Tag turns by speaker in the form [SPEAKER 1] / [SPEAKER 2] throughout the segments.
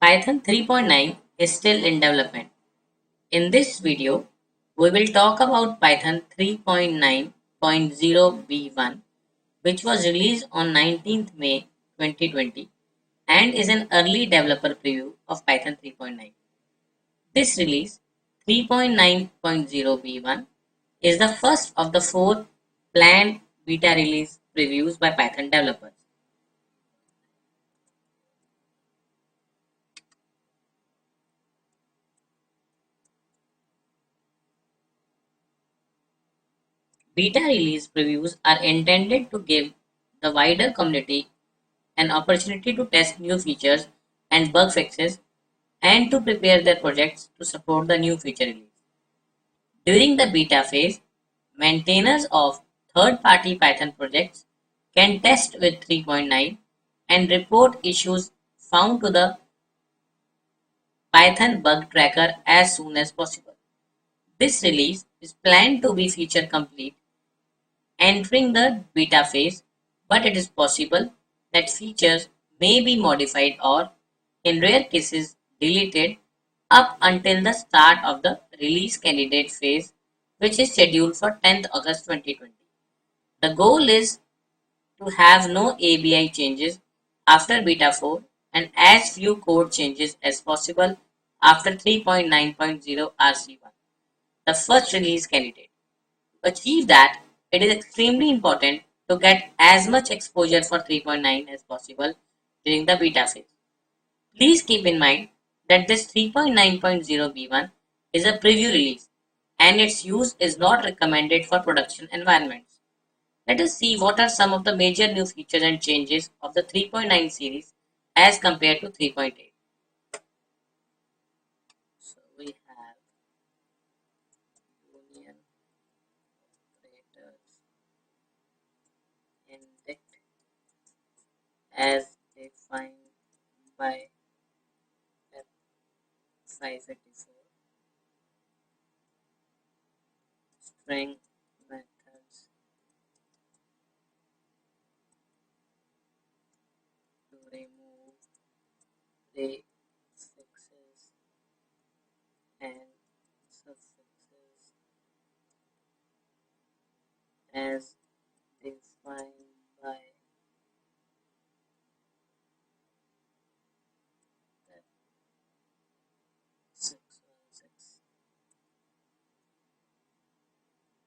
[SPEAKER 1] Python 3.9 is still in development. In this video, we will talk about Python 3.9.0b1, which was released on 19th May 2020 and is an early developer preview of Python 3.9. This release 3.9.0b1 is the first of the four planned beta release previews by Python developers. Beta release previews are intended to give the wider community an opportunity to test new features and bug fixes and to prepare their projects to support the new feature release. During the beta phase, maintainers of third-party Python projects can test with 3.9 and report issues found to the Python bug tracker as soon as possible. This release is planned to be feature complete entering the beta phase, but it is possible that features may be modified or, in rare cases, deleted up until the start of the release candidate phase, which is scheduled for 10th August 2020. The goal is to have no ABI changes after beta 4 and as few code changes as possible after 3.9.0 RC1, the first release candidate. To achieve that, it is extremely important to get as much exposure for 3.9 as possible during the beta phase. Please keep in mind that this 3.9.0b1 is a preview release and its use is not recommended for production environments. Let us see what are some of the major new features and changes of the 3.9 series as compared to 3.8. So we have union operators index as defined by F584 string methods to remove prefixes and suffixes as defined by F616.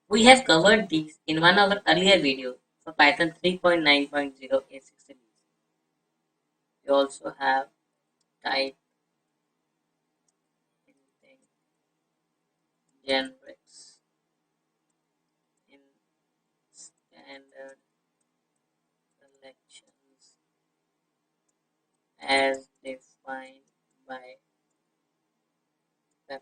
[SPEAKER 1] We have covered these in one of our earlier videos for Python 3.9.0 A6 release. We also have type hinting generics in standard collections as defined by F585.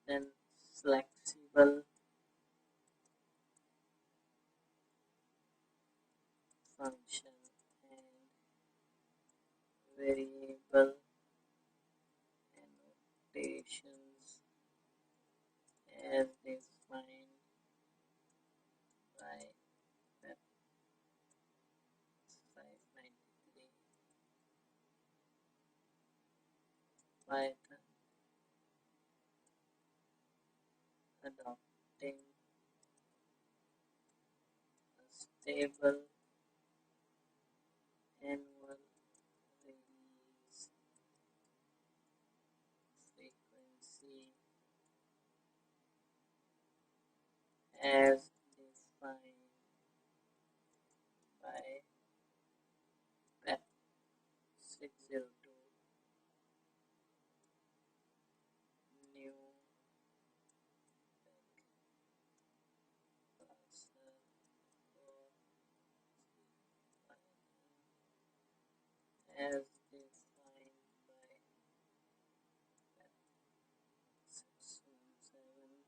[SPEAKER 1] Then flexible function and variable annotations as defined by Web 593. Python adopting a stable annual release frequency as defined by Web 602. New parser for as defined by Web 617.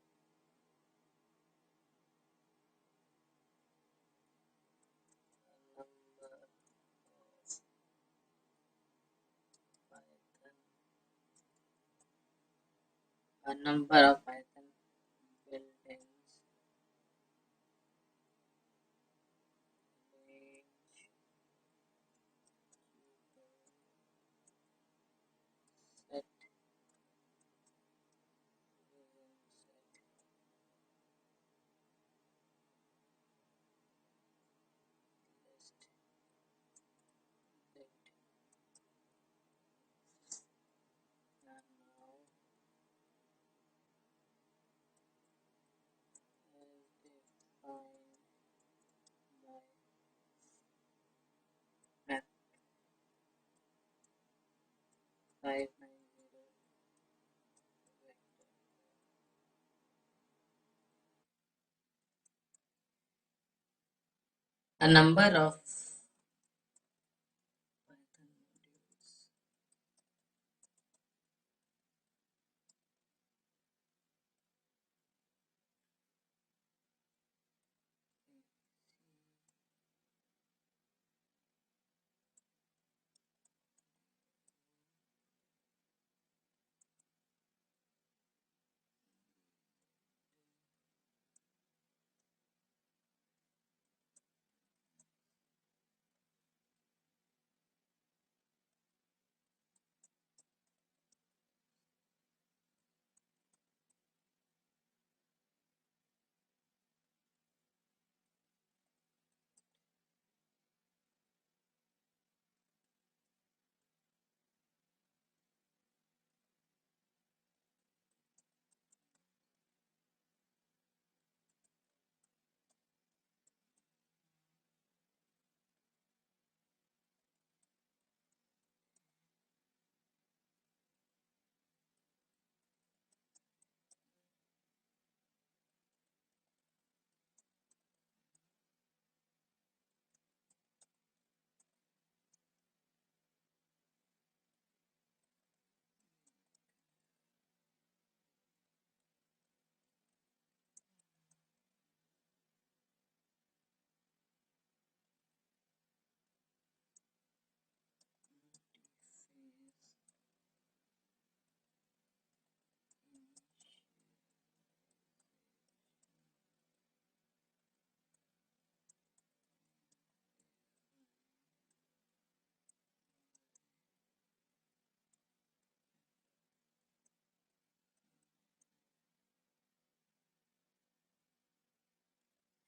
[SPEAKER 1] A number of Python a number of Python built-ins Math 590. A number of Python modules.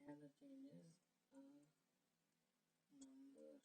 [SPEAKER 1] And the changes are number standard modules.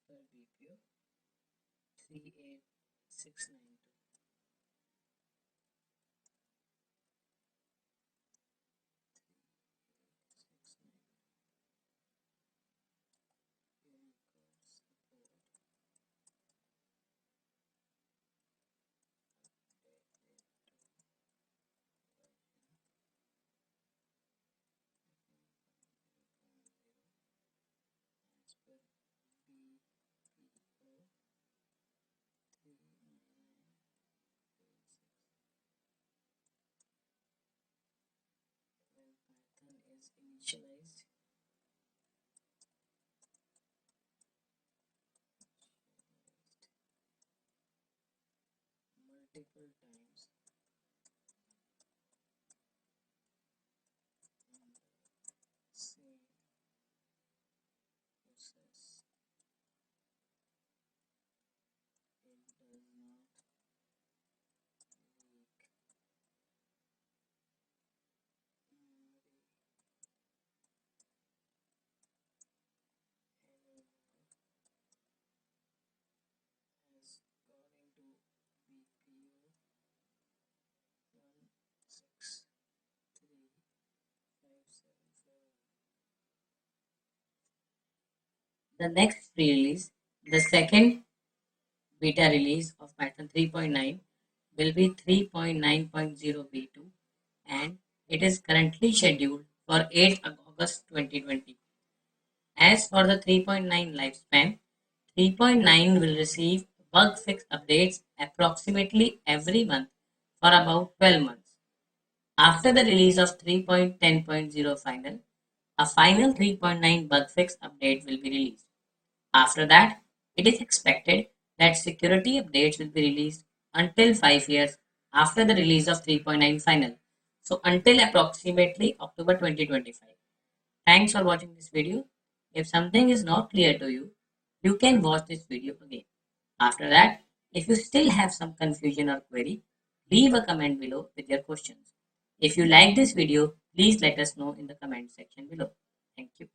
[SPEAKER 1] per BPO 38692. Python is initialized multiple times in the same process, it does not leak. The error has according to BPO 163,574. The next pre-release, the second beta release of Python 3.9 will be 3.9.0 B2 and it is currently scheduled for 8th August 2020. As for the 3.9 lifespan, 3.9 will receive bug fix updates approximately every month for about 12 months. After the release of 3.10.0 final, a final 3.9 bug fix update will be released. After that, it is expected that security updates will be released until 5 years after the release of 3.9 final. So until approximately October 2025. Thanks for watching this video. If something is not clear to you, you can watch this video again. After that, if you still have some confusion or query, leave a comment below with your questions. If you like this video, please let us know in the comment section below. Thank you.